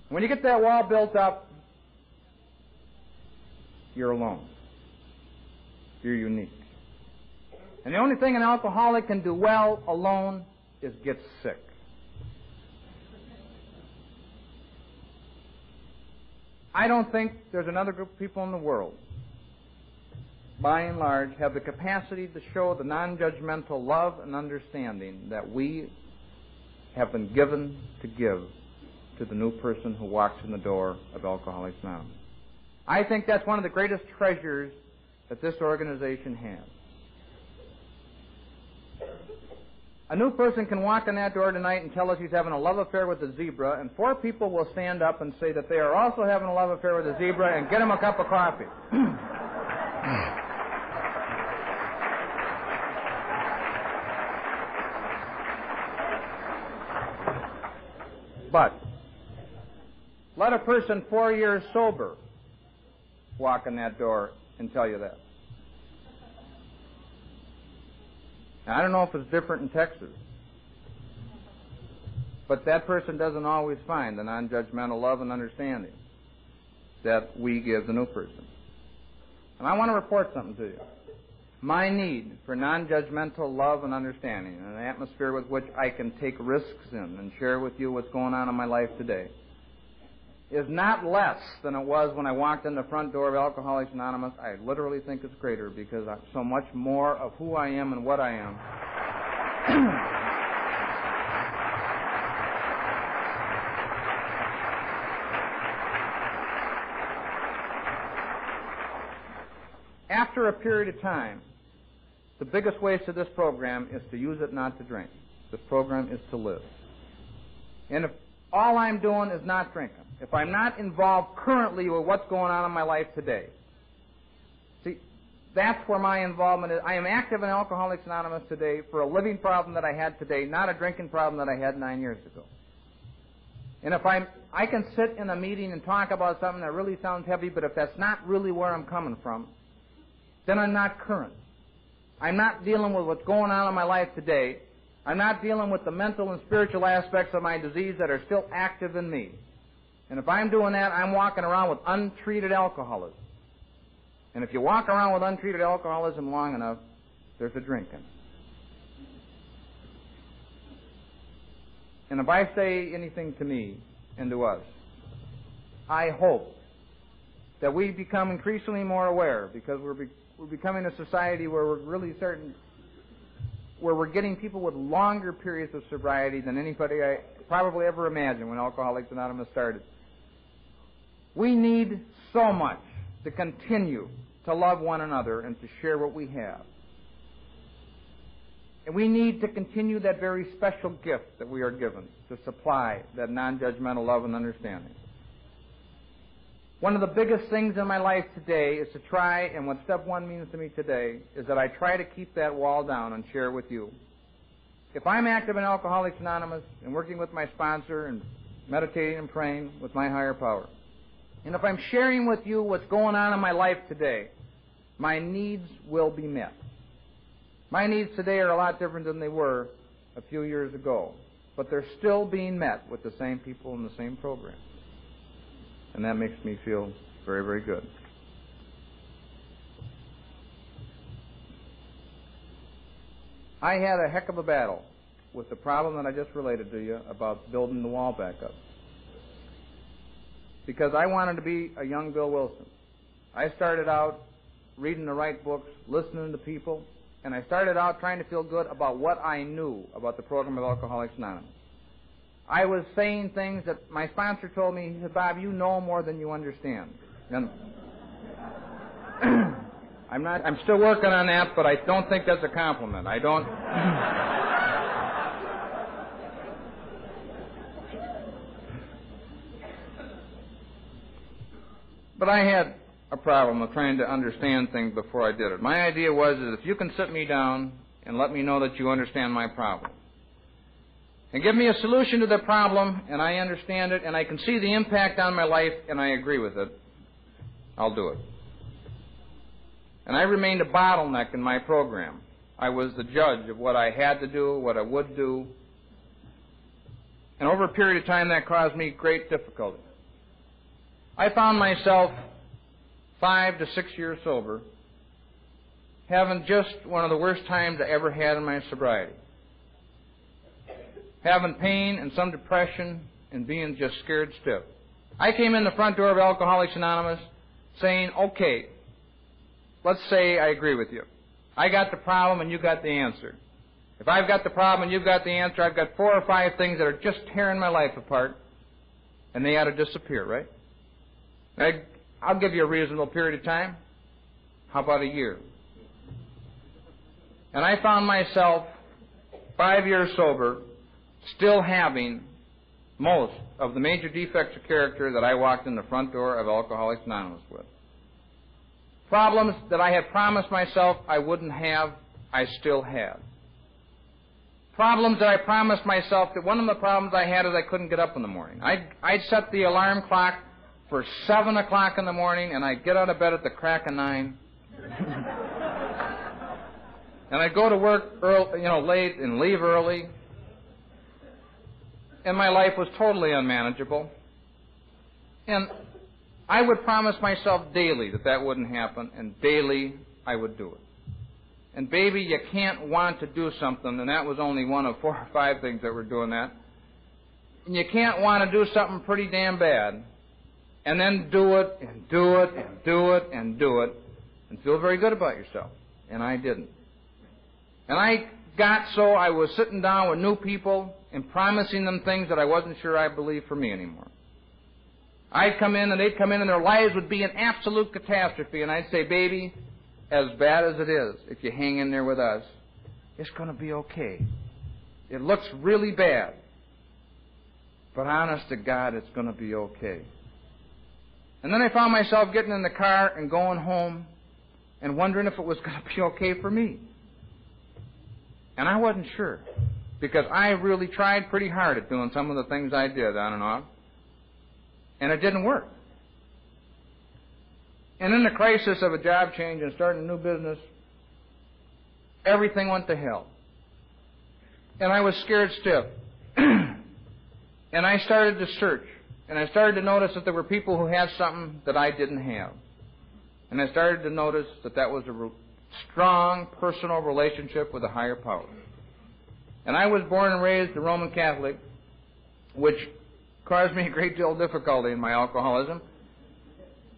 When you get that wall built up, you're alone. You're unique. And the only thing an alcoholic can do well alone is get sick. I don't think there's another group of people in the world, by and large, have the capacity to show the non-judgmental love and understanding that we have been given to give to the new person who walks in the door of Alcoholics Anonymous. I think that's one of the greatest treasures that this organization has. A new person can walk in that door tonight and tell us he's having a love affair with a zebra, and 4 people will stand up and say that they are also having a love affair with a zebra, and get him a cup of coffee. But let a person 4 years sober walk in that door and tell you that. Now, I don't know if it's different in Texas, but that person doesn't always find the non-judgmental love and understanding that we give the new person. And I want to report something to you. My need for non-judgmental love and understanding, and an atmosphere with which I can take risks in and share with you what's going on in my life today, is not less than it was when I walked in the front door of Alcoholics Anonymous. I literally think it's greater because I'm so much more of who I am and what I am. After a period of time, the biggest waste of this program is to use it not to drink. This program is to live. And if all I'm doing is not drinking, if I'm not involved currently with what's going on in my life today, see, that's where my involvement is. I am active in Alcoholics Anonymous today for a living problem that I had today, not a drinking problem that I had 9 years ago. And if I can sit in a meeting and talk about something that really sounds heavy, but if that's not really where I'm coming from, then I'm not current. I'm not dealing with what's going on in my life today. I'm not dealing with the mental and spiritual aspects of my disease that are still active in me. And if I'm doing that, I'm walking around with untreated alcoholism. And if you walk around with untreated alcoholism long enough, there's a drinking. And if I say anything to me and to us, I hope that we become increasingly more aware, because we're becoming a society where we're really where we're getting people with longer periods of sobriety than anybody I probably ever imagined when Alcoholics Anonymous started. We need so much to continue to love one another and to share what we have. And we need to continue that very special gift that we are given to supply that non-judgmental love and understanding. One of the biggest things in my life today is to try, and what step 1 means to me today, is that I try to keep that wall down and share with you. If I'm active in Alcoholics Anonymous and working with my sponsor and meditating and praying with my higher power, and if I'm sharing with you what's going on in my life today, my needs will be met. My needs today are a lot different than they were a few years ago, but they're still being met with the same people in the same program. And that makes me feel very, very good. I had a heck of a battle with the problem that I just related to you about building the wall back up. Because I wanted to be a young Bill Wilson. I started out reading the right books, listening to people, and I started out trying to feel good about what I knew about the program of Alcoholics Anonymous. I was saying things that my sponsor told me, he said, Bob, you know more than you understand. And I'm still working on that, but I don't think that's a compliment. I don't. But I had a problem of trying to understand things before I did it. My idea was that if you can sit me down and let me know that you understand my problem, and give me a solution to the problem, and I understand it, and I can see the impact on my life, and I agree with it, I'll do it. And I remained a bottleneck in my program. I was the judge of what I had to do, what I would do. And over a period of time, that caused me great difficulty. I found myself 5 to 6 years sober, having just one of the worst times I ever had in my sobriety. Having pain and some depression and being just scared stiff. I came in the front door of Alcoholics Anonymous saying, okay, let's say I agree with you. I got the problem and you got the answer. If I've got the problem and you've got the answer, I've got 4 or 5 things that are just tearing my life apart, and they ought to disappear, right? I'll give you a reasonable period of time. How about a year? And I found myself 5 years sober, still having most of the major defects of character that I walked in the front door of Alcoholics Anonymous with. Problems that I had promised myself I wouldn't have, I still had. Problems that I promised myself, that one of the problems I had is I couldn't get up in the morning. I'd set the alarm clock for 7 o'clock in the morning, and I'd get out of bed at the crack of 9. And I'd go to work early, late and leave early. And my life was totally unmanageable. And I would promise myself daily that that wouldn't happen, and daily I would do it. And baby, you can't want to do something, and that was only one of 4 or 5 things that were doing that. And you can't want to do something pretty damn bad, and then do it, and do it, and do it, and do it, and feel very good about yourself. And I didn't. And I got so I was sitting down with new people and promising them things that I wasn't sure I believed for me anymore. I'd come in, and they'd come in, and their lives would be an absolute catastrophe, and I'd say, baby, as bad as it is, if you hang in there with us, it's going to be okay. It looks really bad, but honest to God, it's going to be okay. And then I found myself getting in the car and going home and wondering if it was going to be okay for me. And I wasn't sure, because I really tried pretty hard at doing some of the things I did on and off, and it didn't work. And in the crisis of a job change and starting a new business, everything went to hell. And I was scared stiff. And I started to search. And I started to notice that there were people who had something that I didn't have. And I started to notice that that was a strong personal relationship with a higher power. And I was born and raised a Roman Catholic, which caused me a great deal of difficulty in my alcoholism.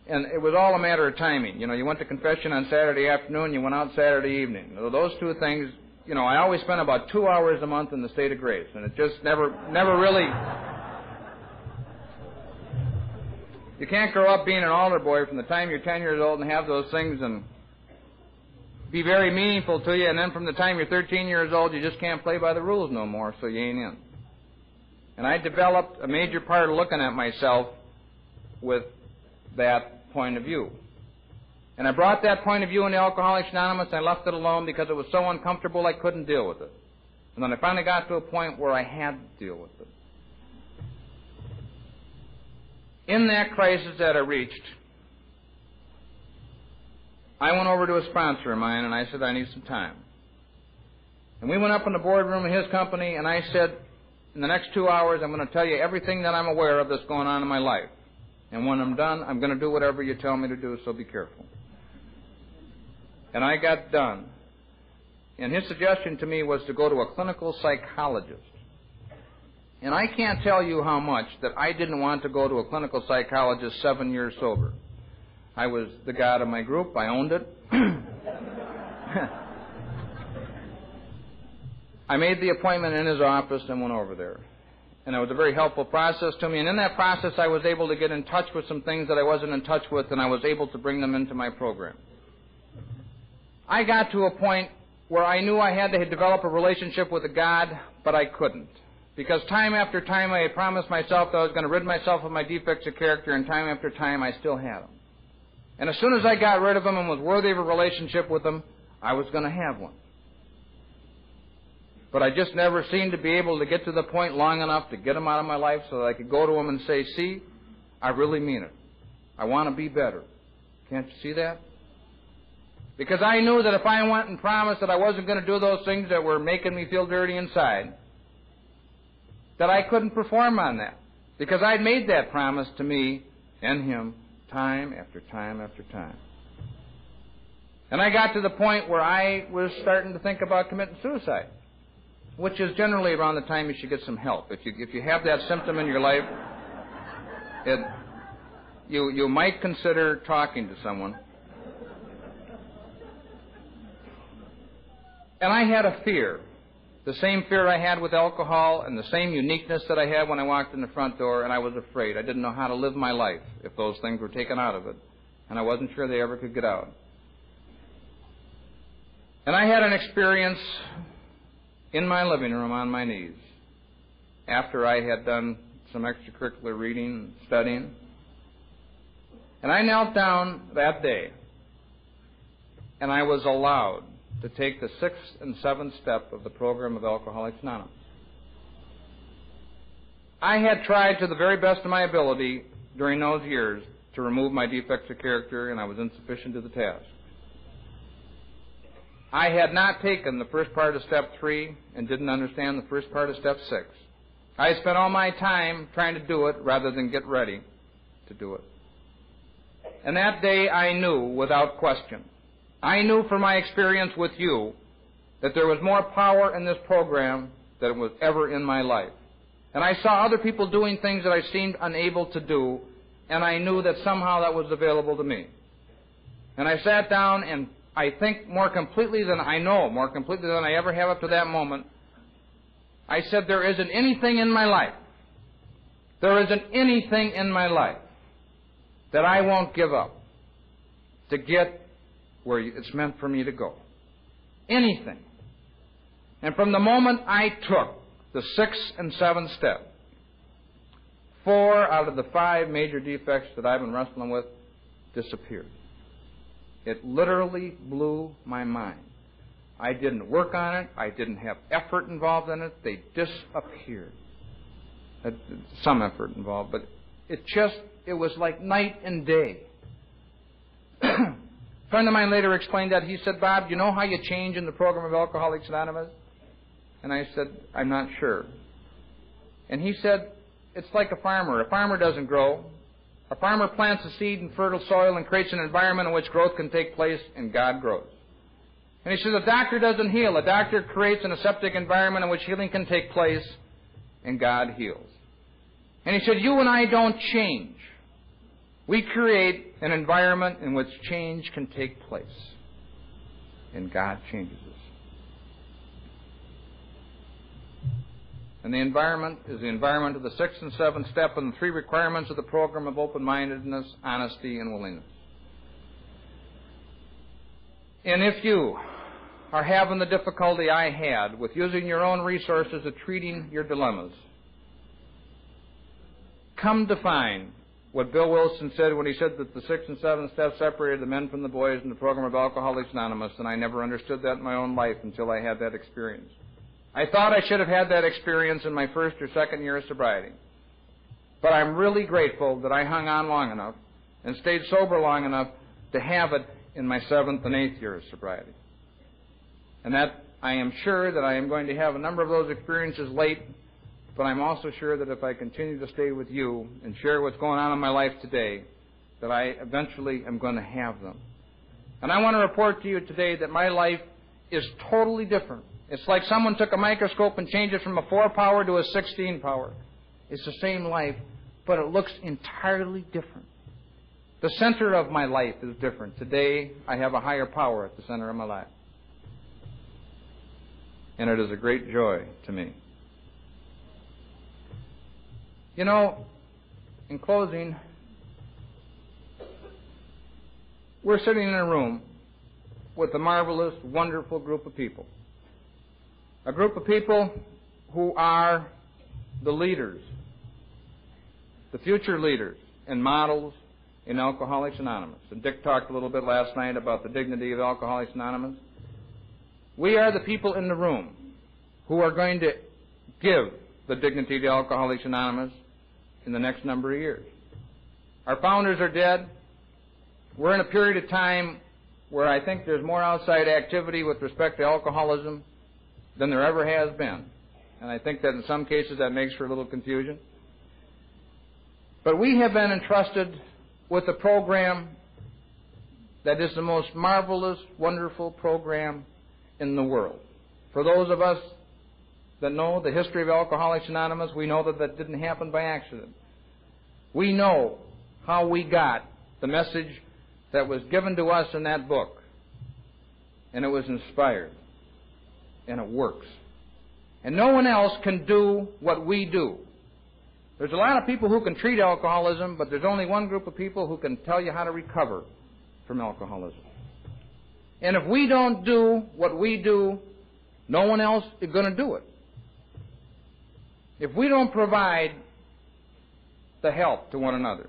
And it was all a matter of timing. You went to confession on Saturday afternoon, you went out Saturday evening. Those 2 things, I always spent about 2 hours a month in the state of grace, and it just never really... You can't grow up being an altar boy from the time you're 10 years old and have those things and be very meaningful to you, and then from the time you're 13 years old, you just can't play by the rules no more, so you ain't in. And I developed a major part of looking at myself with that point of view. And I brought that point of view into Alcoholics Anonymous, and I left it alone because it was so uncomfortable I couldn't deal with it. And then I finally got to a point where I had to deal with it. In that crisis that I reached, I went over to a sponsor of mine and I said, I need some time. And we went up in the boardroom of his company, and I said, in the next 2 hours, I'm going to tell you everything that I'm aware of that's going on in my life. And when I'm done, I'm going to do whatever you tell me to do, so be careful. And I got done. And his suggestion to me was to go to a clinical psychologist. And I can't tell you how much that I didn't want to go to a clinical psychologist 7 years sober. I was the god of my group. I owned it. I made the appointment in his office and went over there. And it was a very helpful process to me. And in that process, I was able to get in touch with some things that I wasn't in touch with, and I was able to bring them into my program. I got to a point where I knew I had to develop a relationship with a God, but I couldn't. Because time after time I had promised myself that I was going to rid myself of my defects of character, and time after time I still had them. And as soon as I got rid of them and was worthy of a relationship with them, I was going to have one. But I just never seemed to be able to get to the point long enough to get them out of my life so that I could go to them and say, see, I really mean it. I want to be better. Can't you see that? Because I knew that if I went and promised that I wasn't going to do those things that were making me feel dirty inside, that I couldn't perform on that. Because I'd made that promise to me and him time after time after time. And I got to the point where I was starting to think about committing suicide, which is generally around the time you should get some help. If you have that symptom in your life, you might consider talking to someone. And I had a fear, the same fear I had with alcohol and the same uniqueness that I had when I walked in the front door, and I was afraid. I didn't know how to live my life if those things were taken out of it, and I wasn't sure they ever could get out. And I had an experience in my living room on my knees after I had done some extracurricular reading and studying. And I knelt down that day, and I was allowed to take the 6th and 7th step of the program of Alcoholics Anonymous. I had tried to the very best of my ability during those years to remove my defects of character, and I was insufficient to the task. I had not taken the first part of Step 3 and didn't understand the first part of Step 6. I had spent all my time trying to do it rather than get ready to do it. And that day I knew without question, I knew from my experience with you that there was more power in this program than was ever in my life. And I saw other people doing things that I seemed unable to do, and I knew that somehow that was available to me. And I sat down, and I think more completely than I ever have up to that moment, I said, there isn't anything in my life that I won't give up to get where it's meant for me to go. Anything. And from the moment I took the 6th and 7th step, 4 out of the 5 major defects that I've been wrestling with disappeared. It literally blew my mind. I didn't work on it. I didn't have effort involved in it. They disappeared. Some effort involved, but it was like night and day. A friend of mine later explained that. He said, Bob, do you know how you change in the program of Alcoholics Anonymous? And I said, I'm not sure. And he said, it's like a farmer. A farmer doesn't grow. A farmer plants a seed in fertile soil and creates an environment in which growth can take place, and God grows. And he says, a doctor doesn't heal. A doctor creates an aseptic environment in which healing can take place, and God heals. And he said, you and I don't change. We create an environment in which change can take place, and God changes us. And the environment is the environment of the 6th and 7th step and the 3 requirements of the program of open-mindedness, honesty, and willingness. And if you are having the difficulty I had with using your own resources of treating your dilemmas, come to find what Bill Wilson said when he said that the 6th and 7th steps separated the men from the boys in the program of Alcoholics Anonymous, and I never understood that in my own life until I had that experience. I thought I should have had that experience in my 1st or 2nd year of sobriety. But I'm really grateful that I hung on long enough and stayed sober long enough to have it in my 7th and 8th year of sobriety. And that I am sure that I am going to have a number of those experiences late, but I'm also sure that if I continue to stay with you and share what's going on in my life today, that I eventually am going to have them. And I want to report to you today that my life is totally different. It's like someone took a microscope and changed it from a 4-power to a 16-power. It's the same life, but it looks entirely different. The center of my life is different. Today, I have a higher power at the center of my life. And it is a great joy to me. You know, in closing, we're sitting in a room with a marvelous, wonderful group of people. A group of people who are the leaders, the future leaders and models in Alcoholics Anonymous. And Dick talked a little bit last night about the dignity of Alcoholics Anonymous. We are the people in the room who are going to give the dignity to Alcoholics Anonymous in the next number of years. Our founders are dead. We're in a period of time where I think there's more outside activity with respect to alcoholism than there ever has been. And I think that in some cases that makes for a little confusion. But we have been entrusted with a program that is the most marvelous, wonderful program in the world. For those of us that know the history of Alcoholics Anonymous, we know that that didn't happen by accident. We know how we got the message that was given to us in that book. And it was inspired. And it works. And no one else can do what we do. There's a lot of people who can treat alcoholism, but there's only one group of people who can tell you how to recover from alcoholism. And if we don't do what we do, no one else is going to do it. If we don't provide the help to one another,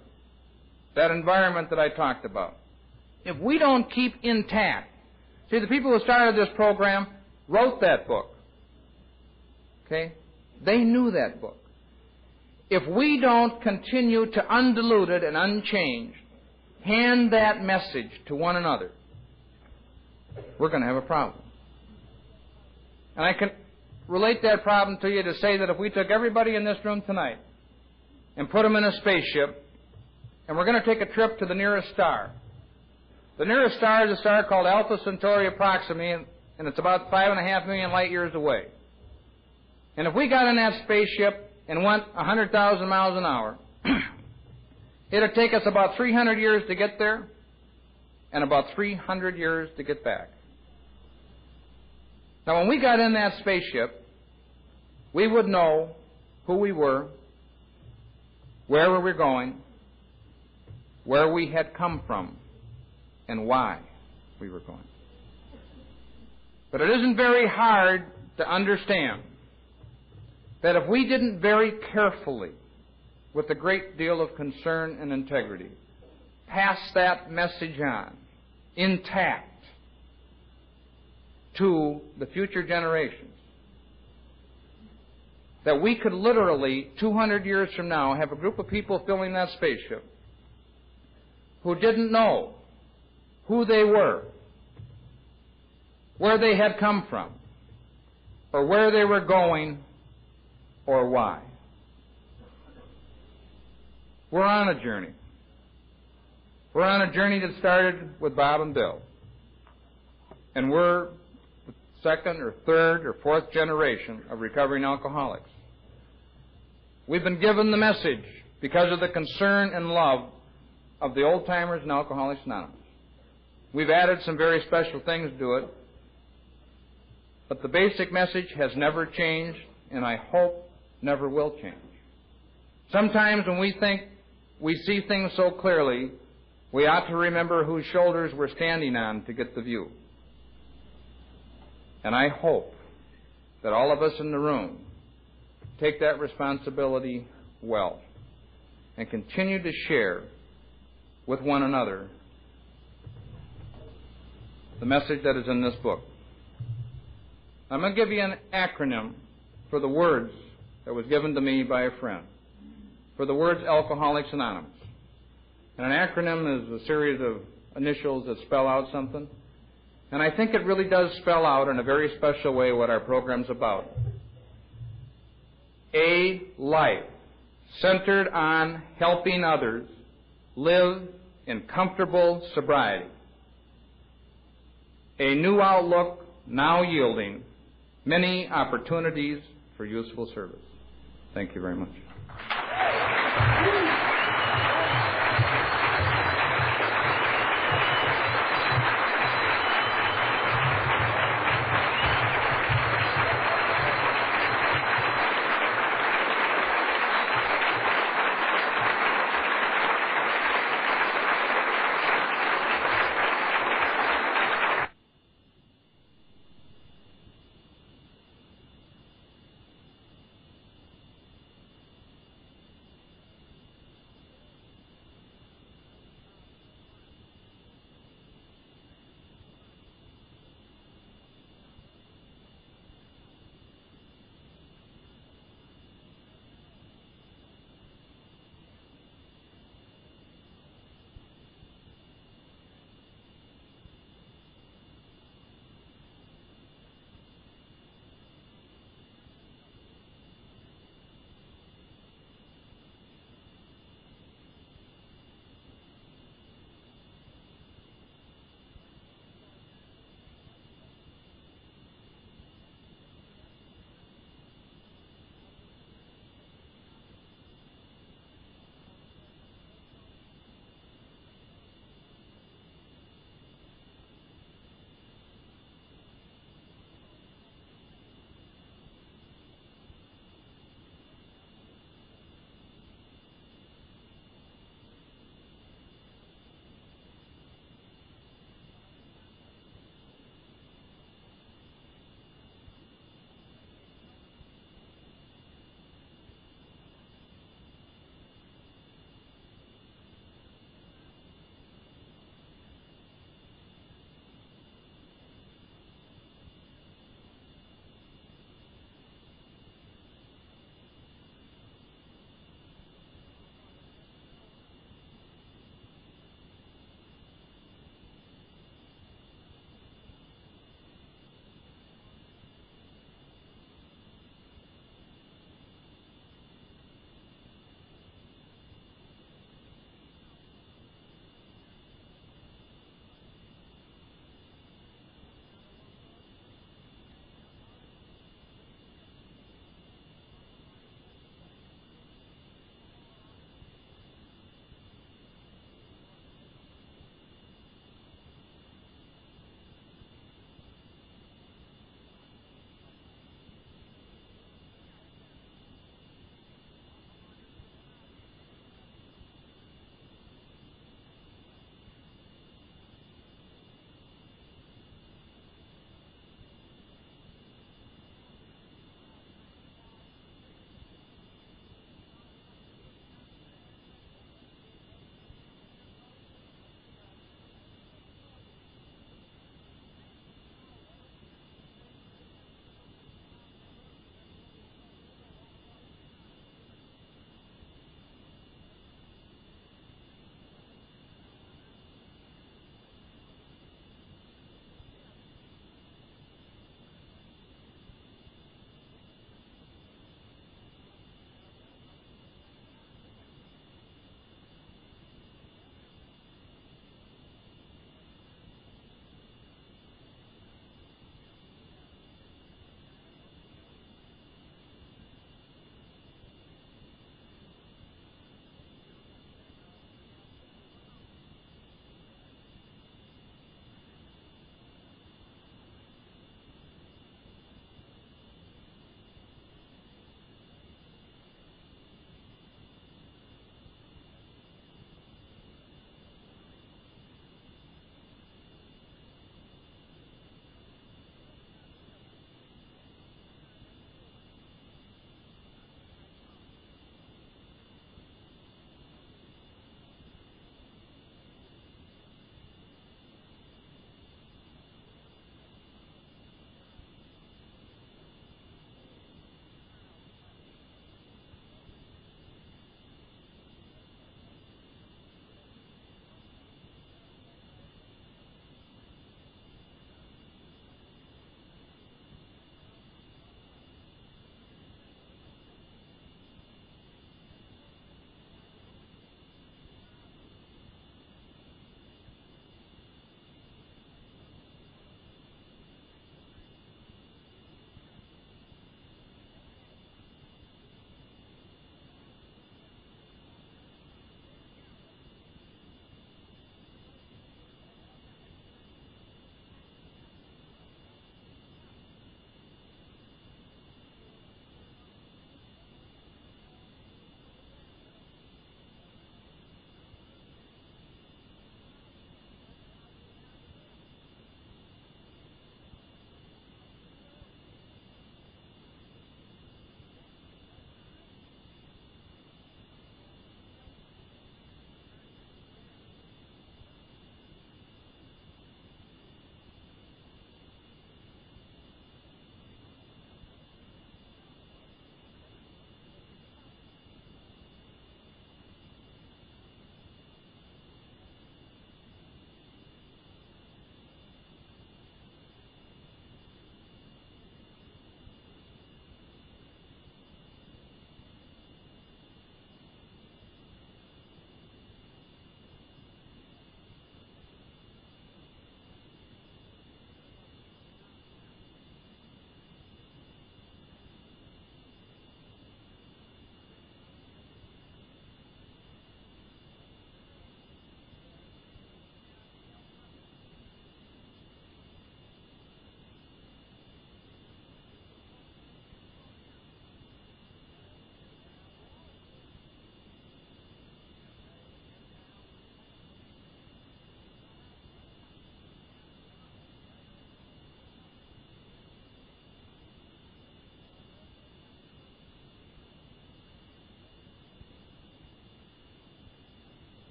that environment that I talked about, if we don't keep intact, see, the people who started this program wrote that book. Okay? They knew that book. If we don't continue to undiluted and unchanged hand that message to one another, we're going to have a problem. And I can relate that problem to you to say that if we took everybody in this room tonight and put them in a spaceship, and we're going to take a trip to the nearest star. The nearest star is a star called Alpha Centauri Proxima, and it's about 5.5 million light years away. And if we got in that spaceship and went 100,000 miles an hour, it'd take us about 300 years to get there and about 300 years to get back. Now, when we got in that spaceship, we would know who we were, where we were going, where we had come from, and why we were going. But it isn't very hard to understand that if we didn't very carefully, with a great deal of concern and integrity, pass that message on, intact, to the future generations, that we could literally, 200 years from now, have a group of people filling that spaceship who didn't know who they were, where they had come from, or where they were going, or why. We're on a journey. We're on a journey that started with Bob and Bill. And we're the second or third or fourth generation of recovering alcoholics. We've been given the message because of the concern and love of the old-timers in Alcoholics Anonymous. We've added some very special things to it, but the basic message has never changed, and I hope never will change. Sometimes when we think we see things so clearly, we ought to remember whose shoulders we're standing on to get the view. And I hope that all of us in the room take that responsibility well and continue to share with one another the message that is in this book. I'm going to give you an acronym for the words that was given to me by a friend, for the words Alcoholics Anonymous. And an acronym is a series of initials that spell out something. And I think it really does spell out in a very special way what our program's about. A life centered on helping others live in comfortable sobriety. A new outlook now yielding many opportunities for useful service. Thank you very much.